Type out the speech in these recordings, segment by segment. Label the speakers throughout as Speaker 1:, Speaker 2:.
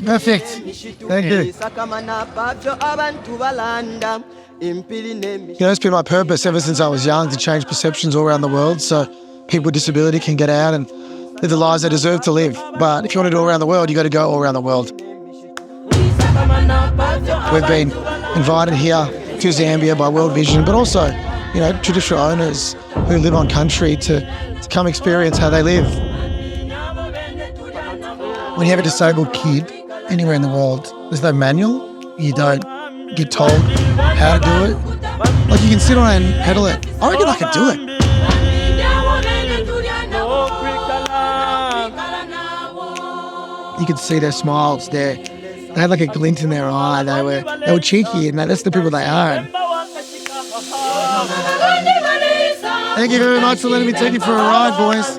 Speaker 1: Perfect. Thank you. It's been my purpose ever since I was young to change perceptions all around the world so people with disability can get out and live the lives they deserve to live. But if you want to do it all around the world, you got to go all around the world. We've been invited here to Zambia by World Vision, but also, traditional owners who live on country to come experience how they live. When you have a disabled kid anywhere in the world, there's no manual. You don't get told how to do it. Like, you can sit on it and pedal it. I reckon I could do it. You could see their smiles there. They had like a glint in their eye. They were cheeky, and that's the people they are. Thank you very much for letting me take you for a ride, boys.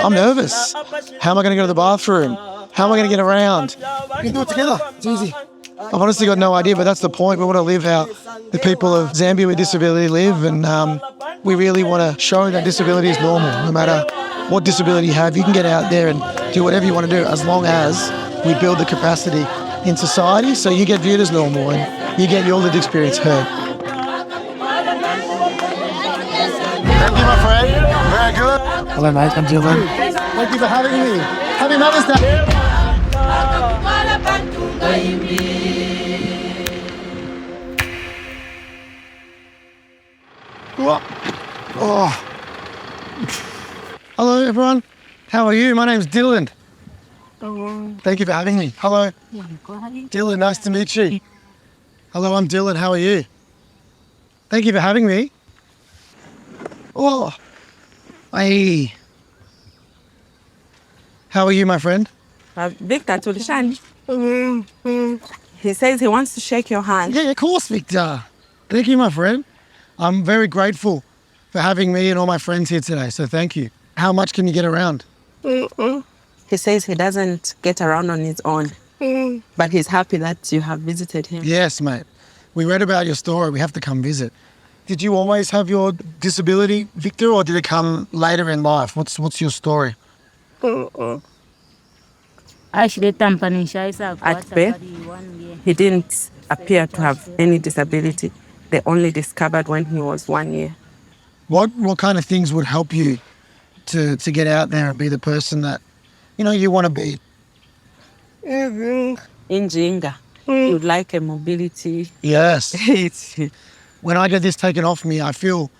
Speaker 1: I'm nervous. How am I going to go to the bathroom? How am I going to get around? We can do it together. It's easy. I've honestly got no idea, but that's the point. We want to live how the people of Zambia with disability live, and we really want to show that disability is normal. No matter what disability you have, you can get out there and do whatever you want to do, as long as we build the capacity in society so you get viewed as normal and you get your lived experience heard. Thank you, my friend. Very good. Hello, mate. I'm Dylan. Thank you for having me. Happy Mother's Day. Oh. Hello, everyone. How are you? My name's Dylan. Thank you for having me. Hello. Dylan, nice to meet you. Hello, I'm Dylan. How are you? Thank you for having me. Oh. Hey. How are you, my friend?
Speaker 2: Victor Tulishani. He says he wants to shake your hand.
Speaker 1: Yeah, of course, Victor. Thank you, my friend. I'm very grateful for having me and all my friends here today, so thank you. How much can you get around?
Speaker 2: He says he doesn't get around on his own, but he's happy that you have visited him.
Speaker 1: Yes, mate. We read about your story. We have to come visit. Did you always have your disability, Victor, or did it come later in life? What's your story?
Speaker 2: At birth, he didn't appear to have any disability. They only discovered when he was 1 year.
Speaker 1: What kind of things would help you to get out there and be the person that, you want to be?
Speaker 2: In Jinga, you'd like a mobility.
Speaker 1: Yes. When I get this taken off me, I feel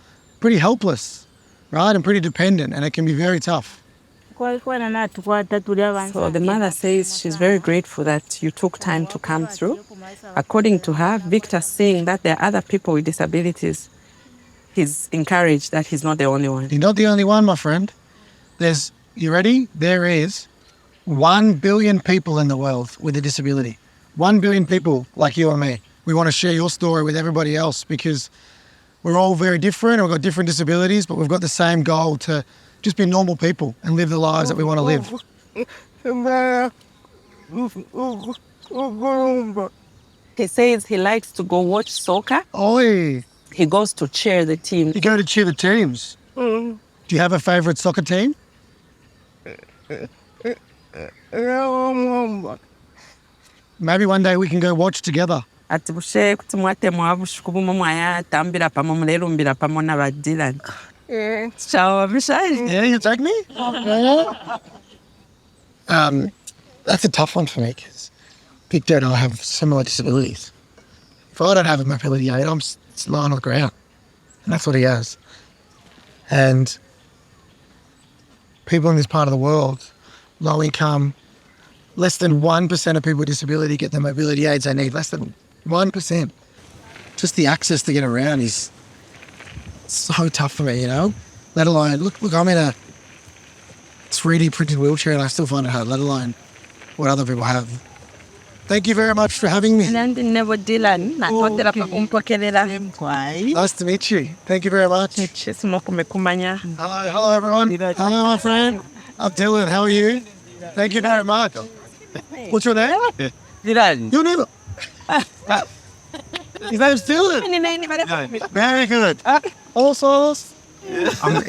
Speaker 1: pretty helpless, right? And pretty dependent, and it can be very tough.
Speaker 2: So the mother says she's very grateful that you took time to come through. According to her, Victor saying that there are other people with disabilities, he's encouraged that he's not the only one.
Speaker 1: You're not the only one, my friend. You ready? There is 1 billion people in the world with a disability. 1 billion people like you and me. We want to share your story with everybody else because we're all very different. We've got different disabilities, but we've got the same goal to just be normal people and live the lives that we want to live.
Speaker 2: He says he likes to go watch soccer.
Speaker 1: Oi!
Speaker 2: He goes to cheer the team.
Speaker 1: You go to cheer the teams? Do you have a favourite soccer team? Maybe one day we can go watch together.
Speaker 2: Yeah, you
Speaker 1: take me? That's a tough one for me because Victor and I have similar disabilities. If I don't have a mobility aid, I'm just lying on the ground. And that's what he has. And people in this part of the world, low income, less than 1% of people with disability get the mobility aids they need. Less than 1%. Just the access to get around is so tough for me, Let alone, look, I'm in a 3D printed wheelchair and I still find it hard, let alone what other people have. Thank you very much for having me. Nice to meet you. Thank you very much. Hello everyone. Hello, my friend. I'm Dylan. How are you? Thank you very much. What's your name?
Speaker 3: Dylan.
Speaker 1: Your neighbour. His name's Dylan. Very good. All Silas? I'm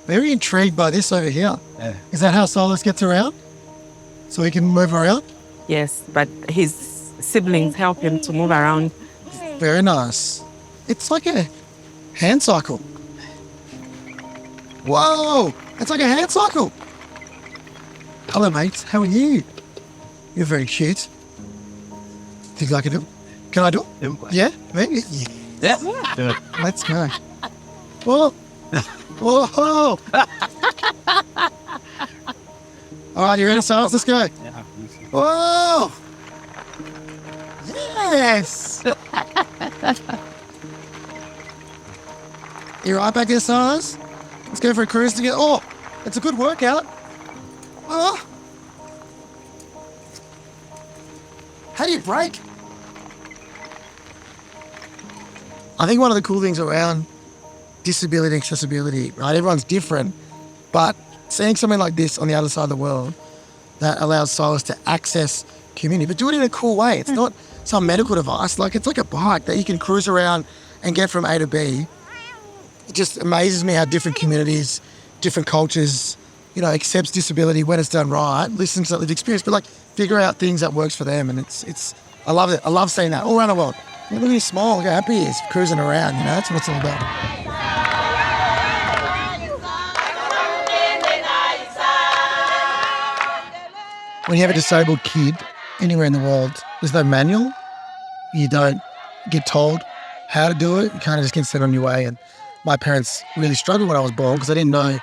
Speaker 1: very intrigued by this over here.
Speaker 3: Yeah.
Speaker 1: Is that how Silas gets around? So he can move around?
Speaker 2: Yes, but his siblings help him to move around.
Speaker 1: Very nice. It's like a hand cycle. Whoa! It's like a hand cycle. Hello, mates. How are you? You're very cute. Think I can do it? Can I do it? Yeah? Maybe?
Speaker 3: Yeah. Do it.
Speaker 1: Let's go. Whoa! Whoa! All right, you ready, Silas? Let's go.
Speaker 3: Yeah.
Speaker 1: Whoa! Yes! You right back there, Silas? Let's go for a cruise together. Oh, it's a good workout. Oh. How do you brake? I think one of the cool things around disability and accessibility, right? Everyone's different, but seeing something like this on the other side of the world that allows Silas to access community, but do it in a cool way. It's not some medical device. Like, it's like a bike that you can cruise around and get from A to B. It just amazes me how different communities, different cultures, accepts disability when it's done right, listens to that lived experience, but figure out things that works for them. And it's I love it. I love seeing that all around the world. Look at he's small, look how happy he is, cruising around, that's what it's all about. When you have a disabled kid anywhere in the world, there's no manual. You don't get told how to do it. You kind of just get set on your way. And my parents really struggled when I was born because I didn't know,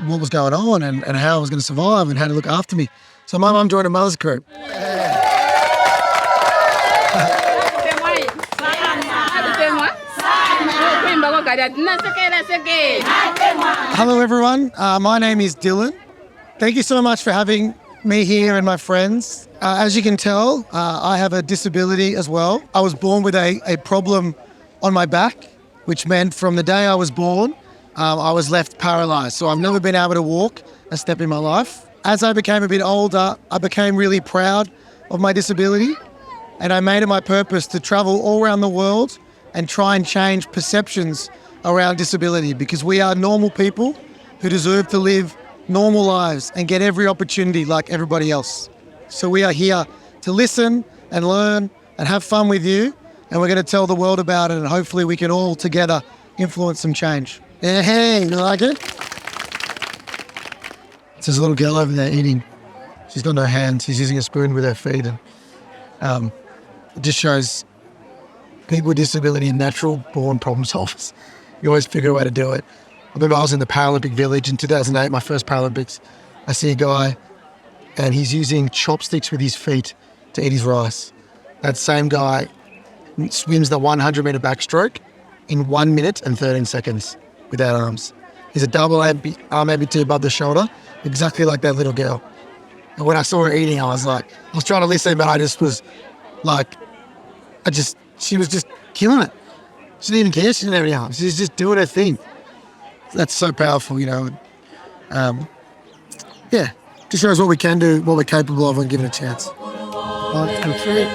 Speaker 1: what was going on and how I was going to survive and how to look after me. So my mum joined a mother's group. Hello, everyone. My name is Dylan. Thank you so much for having me here and my friends. As you can tell, I have a disability as well. I was born with a problem on my back, which meant from the day I was born, I was left paralysed. So I've never been able to walk a step in my life. As I became a bit older, I became really proud of my disability, and I made it my purpose to travel all around the world and try and change perceptions around disability, because we are normal people who deserve to live normal lives and get every opportunity like everybody else. So we are here to listen and learn and have fun with you, and we're going to tell the world about it, and hopefully we can all together influence some change. Yeah, hey, you like it? There's a little girl over there eating. She's got no hands. She's using a spoon with her feet, and it just shows people with disability are natural born problem solvers. You always figure a way to do it. I remember I was in the Paralympic Village in 2008, my first Paralympics. I see a guy and he's using chopsticks with his feet to eat his rice. That same guy swims the 100-metre backstroke in 1 minute and 13 seconds without arms. He's a double arm amputee above the shoulder, exactly like that little girl. And when I saw her eating, I was trying to listen, but I just was she was just killing it. She didn't even care. She didn't have any arms. She was just doing her thing. That's so powerful, just shows what we can do, what we're capable of, and give it a chance. 1, 2, 3.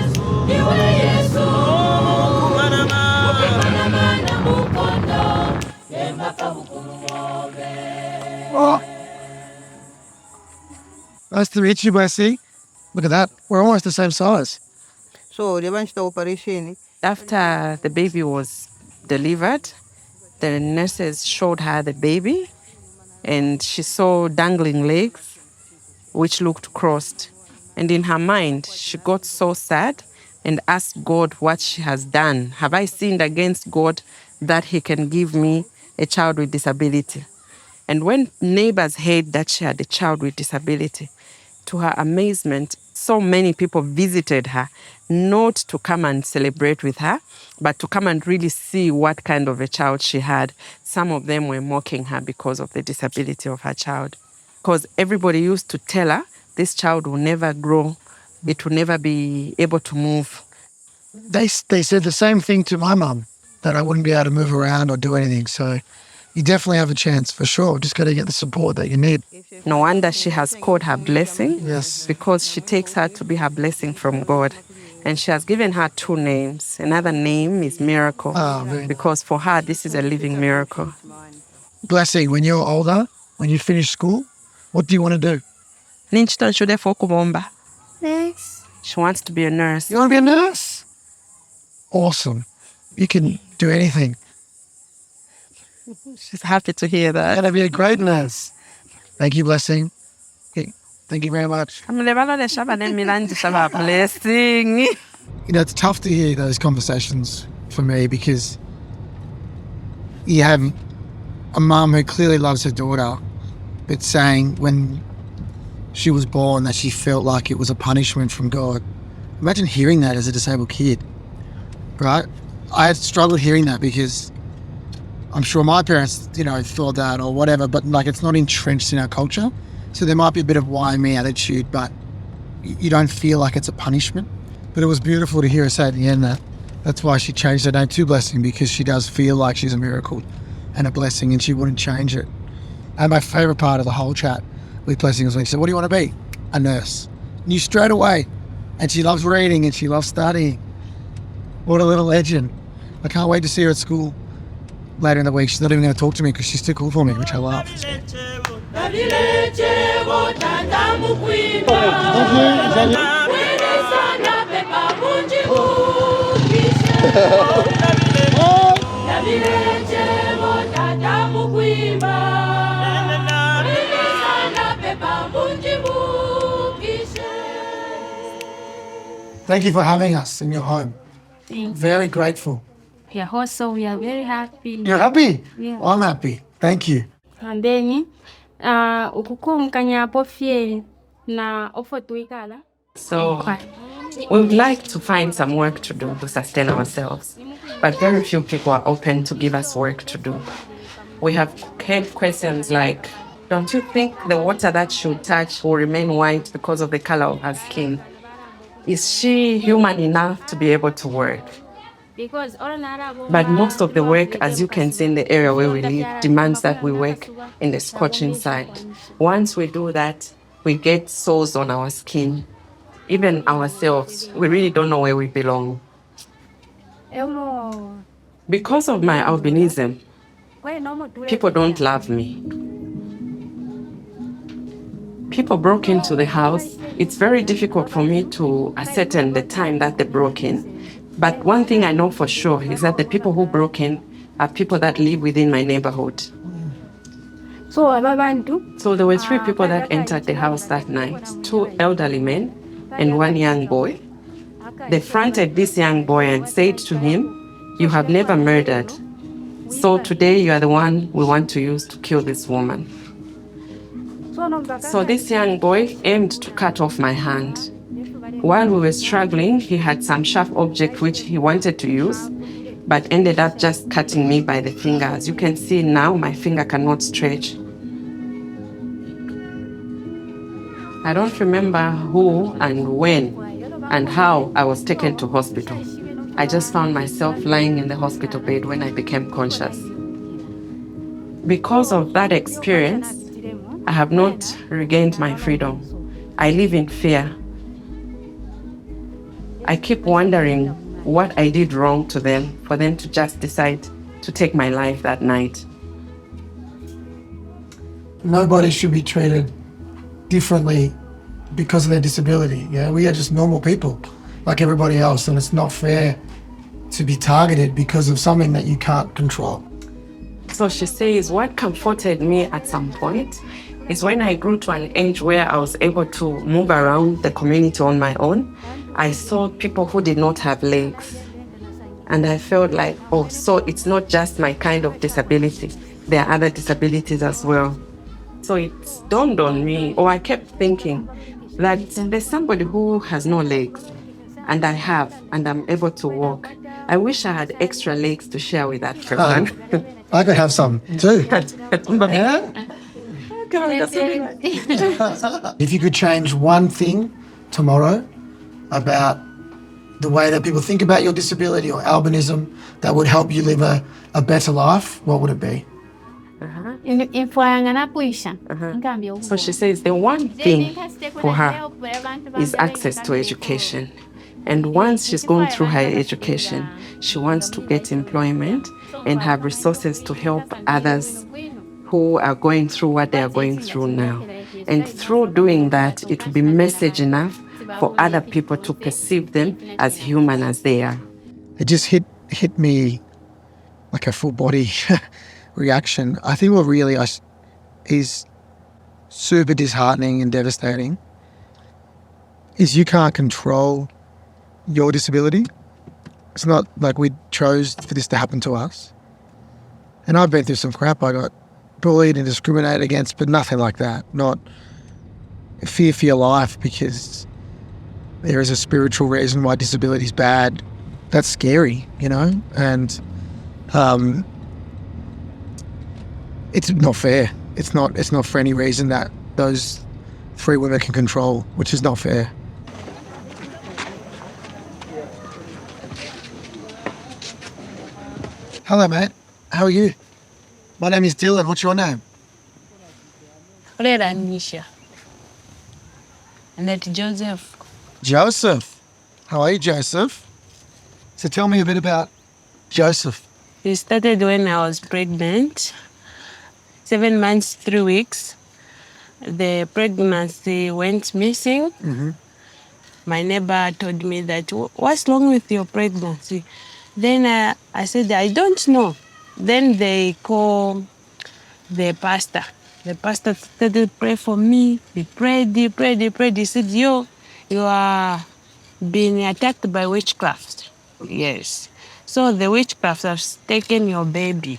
Speaker 1: Oh. Nice to meet you, Bessie. Look at that. We're almost the same size.
Speaker 4: So, the operation.
Speaker 2: After the baby was delivered, the nurses showed her the baby, and she saw dangling legs, which looked crossed. And in her mind, she got so sad and asked God what she has done. Have I sinned against God that he can give me a child with disability? And when neighbors heard that she had a child with disability, to her amazement, so many people visited her, not to come and celebrate with her, but to come and really see what kind of a child she had. Some of them were mocking her because of the disability of her child. Because everybody used to tell her, this child will never grow, it will never be able to move.
Speaker 1: They said the same thing to my mum, that I wouldn't be able to move around or do anything. So, you definitely have a chance for sure. Just got to get the support that you need.
Speaker 2: No wonder she has called her blessing.
Speaker 1: Yes.
Speaker 2: Because she takes her to be her blessing from God. And she has given her 2 names. Another name is Miracle. Because for her, this is a living miracle.
Speaker 1: Blessing, when you're older, when you finish school, what do you want to do?
Speaker 3: Next.
Speaker 2: She wants to be a nurse.
Speaker 1: You want to be a nurse? Awesome. You can do anything.
Speaker 2: She's happy to hear that.
Speaker 1: You're going to be a great nurse. Thank you, Blessing. Okay. Thank you very much.
Speaker 2: Blessing.
Speaker 1: You know, it's tough to hear those conversations for me because you have a mum who clearly loves her daughter, but saying when she was born that she felt like it was a punishment from God. Imagine hearing that as a disabled kid, right? I struggled hearing that because I'm sure my parents, you know, thought that or whatever, but like it's not entrenched in our culture. So there might be a bit of why me attitude, but you don't feel like it's a punishment. But it was beautiful to hear her say at the end that that's why she changed her name to Blessing, because she does feel like she's a miracle and a blessing and she wouldn't change it. And my favourite part of the whole chat with Blessing was when she said, what do you want to be? A nurse. Knew straight away. And she loves reading and she loves studying. What a little legend. I can't wait to see her at school later in the week. She's not even going to talk to me because she's too cool for me, which I love. Thank you for having us in your home. Very grateful.
Speaker 3: Yeah, also we are very happy.
Speaker 1: You're happy?
Speaker 3: Yeah.
Speaker 1: Well, I'm happy. Thank you.
Speaker 3: And then, ukukumkanya pofie na ofo tuikala.
Speaker 2: So we would like to find some work to do to sustain ourselves, but very few people are open to give us work to do. We have heard questions like, don't you think the water that she would touch will remain white because of the color of her skin? Is she human enough to be able to work? But most of the work, as you can see in the area where we live, demands that we work in the scorching side. Once we do that, we get sores on our skin. Even ourselves, we really don't know where we belong. Because of my albinism, people don't love me. People broke into the house. It's very difficult for me to ascertain the time that they broke in. But one thing I know for sure is that the people who broke in are people that live within my neighborhood. So there were 3 people that entered the house that night, 2 elderly men and 1 young boy. They fronted this young boy and said to him, "You have never murdered. So today you are the one we want to use to kill this woman." So this young boy aimed to cut off my hand. While we were struggling, he had some sharp object which he wanted to use, but ended up just cutting me by the finger. As you can see now, my finger cannot stretch. I don't remember who and when and how I was taken to hospital. I just found myself lying in the hospital bed when I became conscious. Because of that experience, I have not regained my freedom. I live in fear. I keep wondering what I did wrong to them for them to just decide to take my life that night.
Speaker 1: Nobody should be treated differently because of their disability. Yeah, we are just normal people like everybody else, and it's not fair to be targeted because of something that you can't control.
Speaker 2: So she says, what comforted me at some point is when I grew to an age where I was able to move around the community on my own, I saw people who did not have legs. And I felt like, oh, so it's not just my kind of disability. There are other disabilities as well. So it dawned on me, or I kept thinking that there's somebody who has no legs, and I have, and I'm able to walk. I wish I had extra legs to share with that person.
Speaker 1: I could have some too. Yeah? If you could change one thing tomorrow about the way that people think about your disability or albinism that would help you live a better life, what would it be?
Speaker 2: So she says the one thing for her is access to education. And once she's gone through her education, she wants to get employment and have resources to help others who are going through what they are going through now. And through doing that, it will be message enough for other people to perceive them as human as they are.
Speaker 1: It just hit me like a full body reaction. I think what really is super disheartening and devastating is you can't control your disability. It's not like we chose for this to happen to us. And I've been through some crap. I got bullied and discriminated against, but nothing like that. Not fear for your life because there is a spiritual reason why disability is bad. That's scary, you know? And it's not fair. It's not for any reason that those 3 women can control, which is not fair. Hello, mate. How are you? My name is Dylan. What's your name?
Speaker 5: Nisha. And that's Joseph.
Speaker 1: Joseph. How are you, Joseph? So tell me a bit about Joseph.
Speaker 5: It started when I was pregnant. 7 months, 3 weeks. The pregnancy went missing.
Speaker 1: Mm-hmm.
Speaker 5: My neighbor told me that, what's wrong with your pregnancy? Then I said, I don't know. Then they call the pastor. The pastor started to pray for me. He prayed. He said, you are being attacked by witchcraft. Yes. So the witchcraft has taken your baby.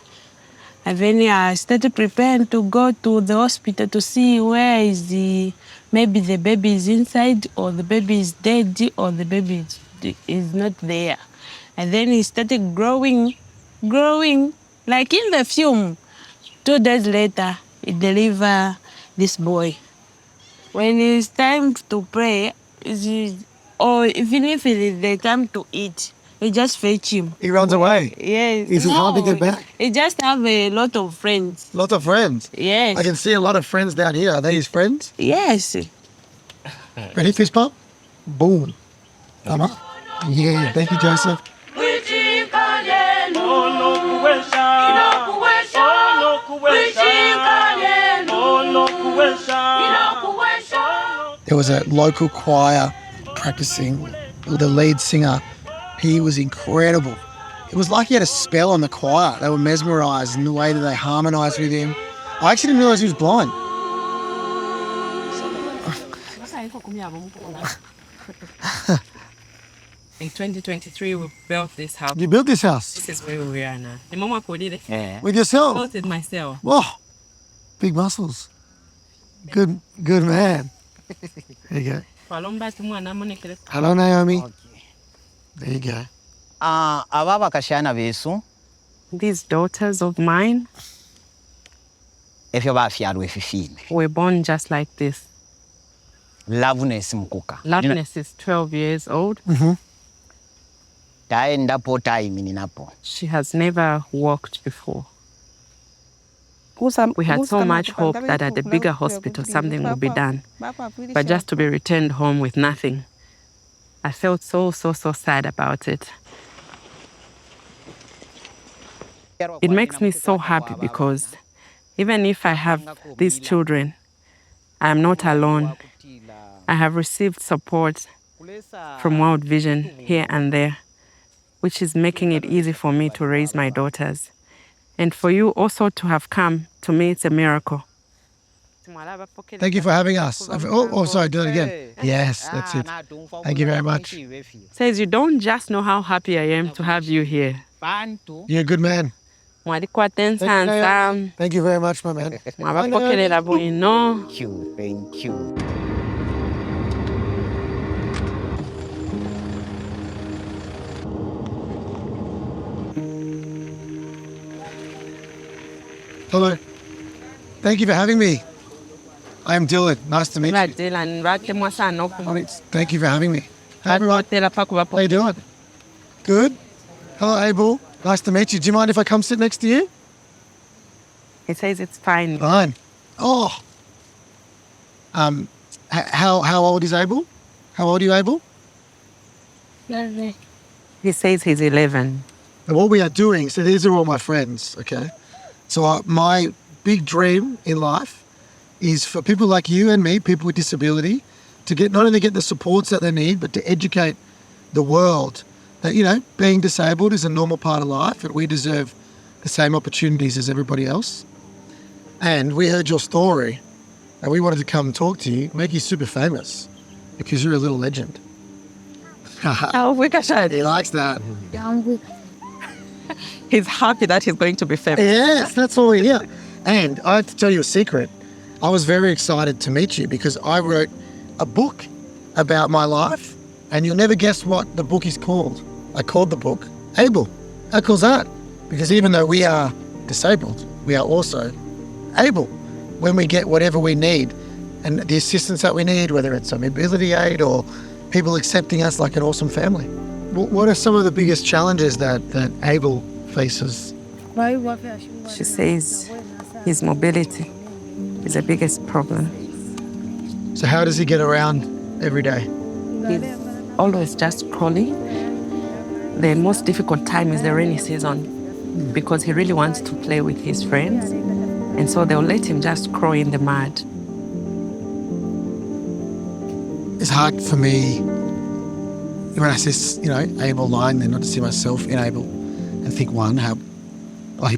Speaker 5: And then I started preparing to go to the hospital to see where is maybe the baby is inside, or the baby is dead, or the baby is not there. And then he started growing, like in the film. 2 days later, he delivered this boy. When it's time to pray, or even if it is the time to eat, he just fetch him.
Speaker 1: He runs away.
Speaker 5: Yes.
Speaker 1: Is it hard to get back?
Speaker 5: He just have a lot of friends.
Speaker 1: Lot of friends?
Speaker 5: Yes.
Speaker 1: I can see a lot of friends down here. Are they his friends?
Speaker 5: Yes.
Speaker 1: Ready, fist pump? Boom. Come on. Yeah, thank you, Joseph. There was a local choir practicing with the lead singer. He was incredible. It was like he had a spell on the choir. They were mesmerised in the way that they harmonised with him. I actually didn't realise he was blind.
Speaker 2: In 2023, we built this house.
Speaker 1: You built this house?
Speaker 2: This is where we are now. Yeah.
Speaker 1: With yourself?
Speaker 2: I built it myself.
Speaker 1: Whoa, big muscles. Good man. There you go. Hello, Naomi. There you go.
Speaker 6: Ababa kashana besu
Speaker 2: These daughters of mine
Speaker 6: efyo bafyalwa efifine
Speaker 2: were born just like this.
Speaker 6: Loveness mkuka.
Speaker 2: Loveness is 12 years old.
Speaker 1: Mm-hmm.
Speaker 6: Taendapo time ninapo.
Speaker 2: She has never walked before. We had so much hope that at the bigger hospital something would be done, but just to be returned home with nothing. I felt so sad about it. It makes me so happy because even if I have these children, I am not alone. I have received support from World Vision here and there, which is making it easy for me to raise my daughters. And for you also to have come, to me, it's a miracle.
Speaker 1: Thank you for having us. Sorry, do it again. Yes, that's it. Thank you very much.
Speaker 2: Says you don't just know how happy I am to have you here.
Speaker 1: You're a good man. Thank you very much, my man.
Speaker 6: Thank you.
Speaker 1: Hello. Thank you for having me. I am Dylan. Nice to meet you. Thank you for having me. Hi, everyone. How you doing? Good. Hello, Abel. Nice to meet you. Do you mind if I come sit next to you?
Speaker 2: He says it's fine.
Speaker 1: Fine. Oh. How old is Abel? How old are you, Abel?
Speaker 2: He says he's 11.
Speaker 1: And what we are doing, so these are all my friends, okay? So my big dream in life is for people like you and me, people with disability, to get not only get the supports that they need, but to educate the world that, you know, being disabled is a normal part of life and we deserve the same opportunities as everybody else. And we heard your story and we wanted to come and talk to you, make you super famous because you're a little legend.
Speaker 2: Oh, we got it.
Speaker 1: He likes that.
Speaker 2: He's happy that he's going to be famous.
Speaker 1: Yes, that's all we hear. And I have to tell you a secret. I was very excited to meet you because I wrote a book about my life and you'll never guess what the book is called. I called the book Able. How cool is that? Because even though we are disabled, we are also able when we get whatever we need and the assistance that we need, whether it's a mobility aid or people accepting us like an awesome family. What are some of the biggest challenges that Able faces?
Speaker 2: She says his mobility is the biggest problem.
Speaker 1: So how does he get around every day?
Speaker 2: He's always just crawling. The most difficult time is the rainy season because he really wants to play with his friends. And so they'll let him just crawl in the mud.
Speaker 1: It's hard for me when I see, you know, Able lying there, not to see myself in Able and think, one, how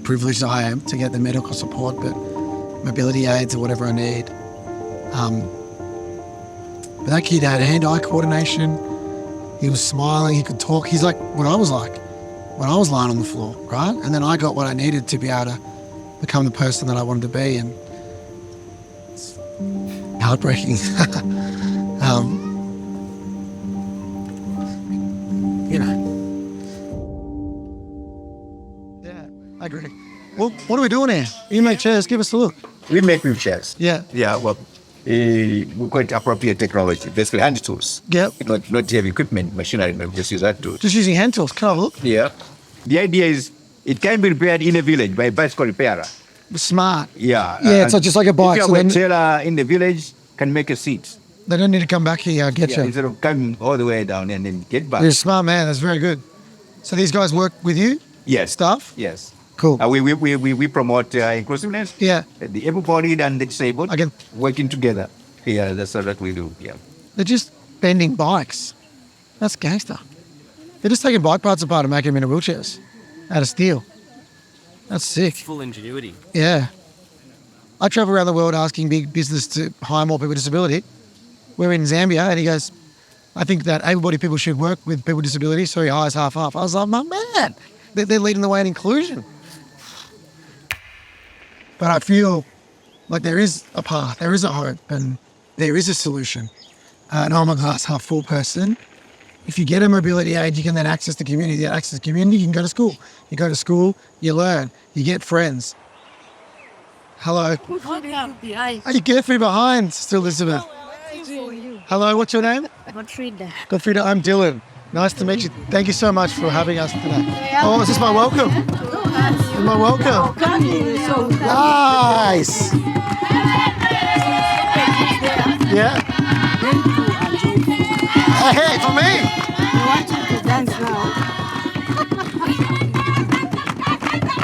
Speaker 1: privileged I am to get the medical support, but mobility aids or whatever I need. But that kid had hand-eye coordination. He was smiling, he could talk. He's like what I was like when I was lying on the floor, right? And then I got what I needed to be able to become the person that I wanted to be, and it's heartbreaking. You know. Yeah, I agree. Well, what are we doing here? You make chairs, give us a look.
Speaker 7: We make wheelchairs.
Speaker 1: Yeah.
Speaker 7: Yeah, well, we quite appropriate technology, basically hand tools.
Speaker 1: Yep.
Speaker 7: Not heavy equipment, machinery, we just use that tool.
Speaker 1: Just using hand tools. Can I have a look?
Speaker 7: Yeah. The idea is it can be repaired in a village by a bicycle repairer.
Speaker 1: Smart.
Speaker 7: Yeah.
Speaker 1: Yeah, it's just like a bike.
Speaker 7: If
Speaker 1: So
Speaker 7: you have a
Speaker 1: then
Speaker 7: trailer in the village, can make a seat.
Speaker 1: they don't need to come back here. I get
Speaker 7: Yeah,
Speaker 1: you.
Speaker 7: instead of coming all the way down and then get back.
Speaker 1: You're a smart man. That's very good. So these guys work with you?
Speaker 7: Yes.
Speaker 1: Staff?
Speaker 7: Yes.
Speaker 1: Cool.
Speaker 7: We promote inclusiveness.
Speaker 1: Yeah.
Speaker 7: The able-bodied and the disabled
Speaker 1: Again.
Speaker 7: working together. Yeah, that's what we do. Yeah.
Speaker 1: They're just bending bikes. That's gangster. They're just taking bike parts apart and making them into wheelchairs out of steel. That's sick.
Speaker 8: Full ingenuity.
Speaker 1: Yeah. I travel around the world asking big business to hire more people with disability. We're in Zambia and he goes, I think that able-bodied people should work with people with disabilities, so he hires half-half. I was like, my man, they're leading the way in inclusion. But I feel like there is a path, there is a hope, and there is a solution. And I'm a glass half full person. If you get a mobility aid, you can then access the community. You access the community, you can go to school. You go to school, you learn, you get friends. Hello. Oh, you get me behind, Sister Elizabeth. Hello, what's your name? Godfrida, I'm Dylan. Nice to meet you. Thank you so much for having us today. Oh, is this my welcome? This is my welcome. Nice. Yeah. Hey, for me.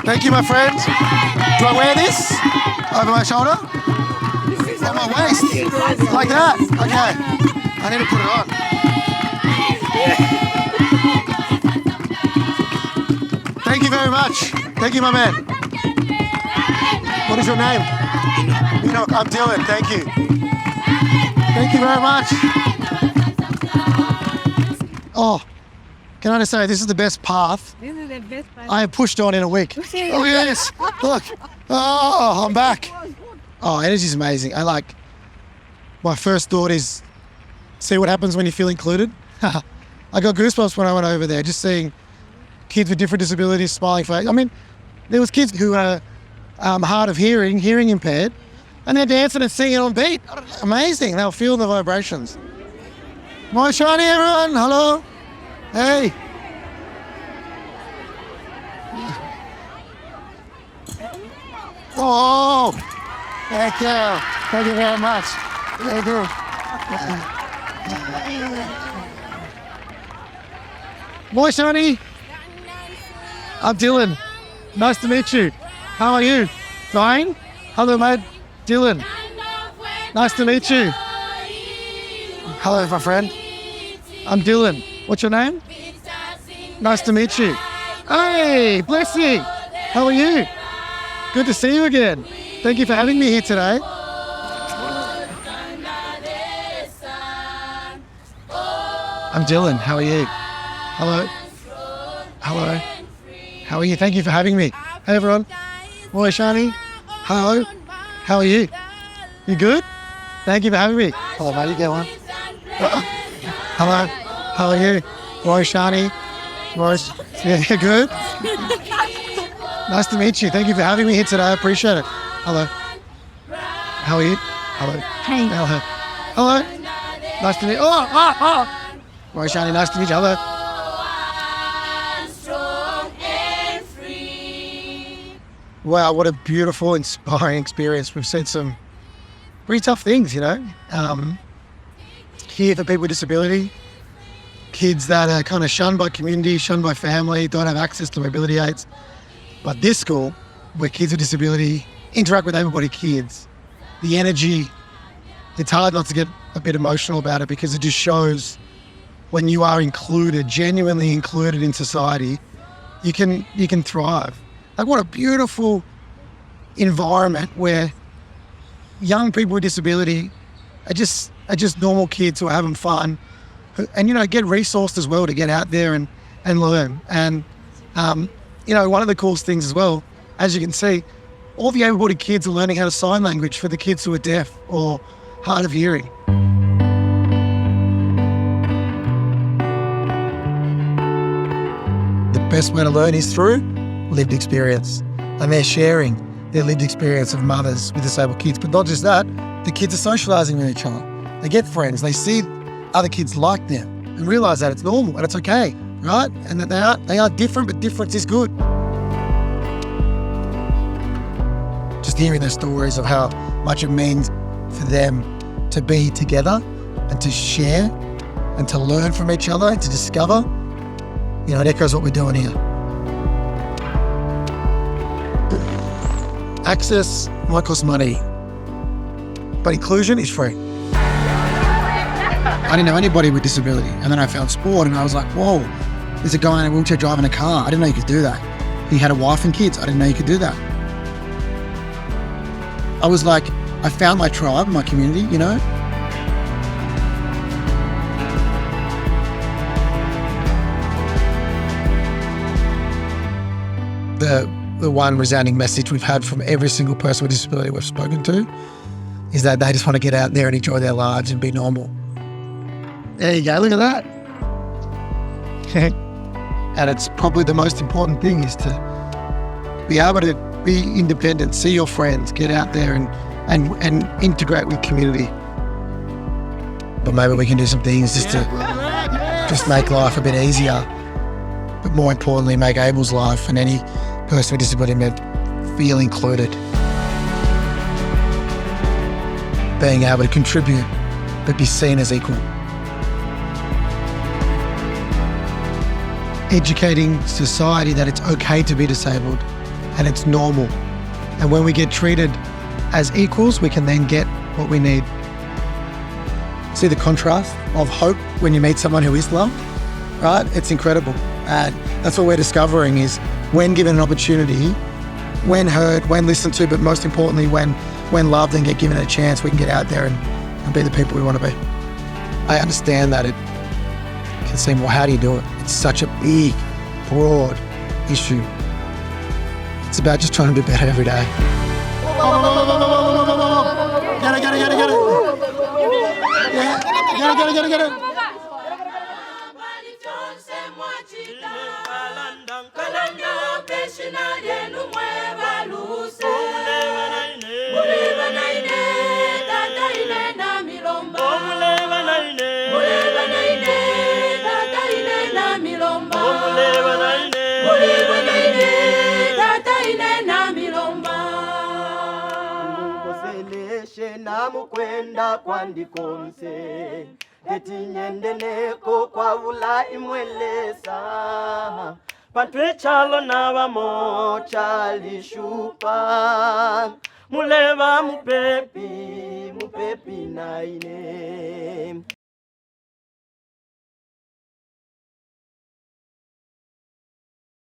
Speaker 1: Thank you, my friend. Do I wear this over my shoulder? On my waist? Like that? Okay. I need to put it on. Thank you very much. Thank you, my man. What is your name? Enoch. I'm Dylan. Thank you. Thank you very much. Oh, can I just say, this is the best path I have pushed on in a week. Oh, yes. Look. Oh, I'm back. Oh, energy's amazing. My first thought is, see what happens when you feel included? I got goosebumps when I went over there, just seeing kids with different disabilities, smiling face. I mean, there was kids who are hard of hearing, hearing impaired, and they're dancing and singing on beat. Amazing. They were feeling the vibrations. My shiny, everyone. Hello. Hey. Oh, thank you. Thank you very much. Thank you. Boy, Shani. I'm Dylan. Nice to meet you. How are you? Fine? Hello, mate. Dylan. Nice to meet you. Hello, my friend. I'm Dylan. What's your name? Nice to meet you. Hey, bless you. How are you? Good to see you again. Thank you for having me here today. I'm Dylan. How are you? Hello. Hello. How are you? Thank you for having me. Hey, everyone. Boy, Shani. Hello. How are you? You good? Thank you for having me. Hello, mate. You get one. Hello. How are you? Roy, Shani. Royce. Yeah, good? Nice to meet you. Thank you for having me here today. I appreciate it. Hello. How are you? Hello.
Speaker 3: Hey.
Speaker 1: Hello. Hello. Nice to meet you. Oh. Roy, Shani. Nice to meet you. Hello. Wow, what a beautiful, inspiring experience. We've seen some pretty tough things, you know. Here for people with disability, kids that are kind of shunned by community, shunned by family, don't have access to mobility aids. But this school, where kids with disability interact with able-bodied kids, the energy, it's hard not to get a bit emotional about it because it just shows when you are included, genuinely included in society, you can thrive. Like, what a beautiful environment where young people with disability are just normal kids who are having fun and, you know, get resourced as well to get out there and learn. And, you know, one of the coolest things as well, as you can see, all the able-bodied kids are learning how to sign language for the kids who are deaf or hard of hearing. The best way to learn is through lived experience, and they're sharing their lived experience of mothers with disabled kids. But not just that, the kids are socialising with each other. They get friends, they see other kids like them and realise that it's normal and it's okay, right? And that they are different, but difference is good. Just hearing their stories of how much it means for them to be together and to share and to learn from each other and to discover, you know, it echoes what we're doing here. Access might cost money, but inclusion is free. I didn't know anybody with disability, and then I found sport and I was like, whoa, there's a guy in a wheelchair driving a car. I didn't know you could do that. He had a wife and kids. I didn't know you could do that. I was like, I found my tribe, my community, you know? The one resounding message we've had from every single person with disability we've spoken to is that they just want to get out there and enjoy their lives and be normal. There you go, look at that. And it's probably the most important thing is to be able to be independent, see your friends, get out there and integrate with community. But maybe we can do some things just to make life a bit easier, but more importantly, make Abel's life and any person with disability feel included. Being able to contribute, but be seen as equal. Educating society that it's okay to be disabled and it's normal. And when we get treated as equals, we can then get what we need. See the contrast of hope when you meet someone who is loved, right? It's incredible. And that's what we're discovering is when given an opportunity, when heard, when listened to, but most importantly, when loved and get given a chance, we can get out there and be the people we want to be. I understand that it can seem, well, how do you do it? It's such a big, broad issue. It's about just trying to be better every day. Get it.
Speaker 8: muleba mukwenda kwandikonse eti nyendeneko kwa vula imwelesa pantwe chalo navamo chalishupa muleba mupepi naine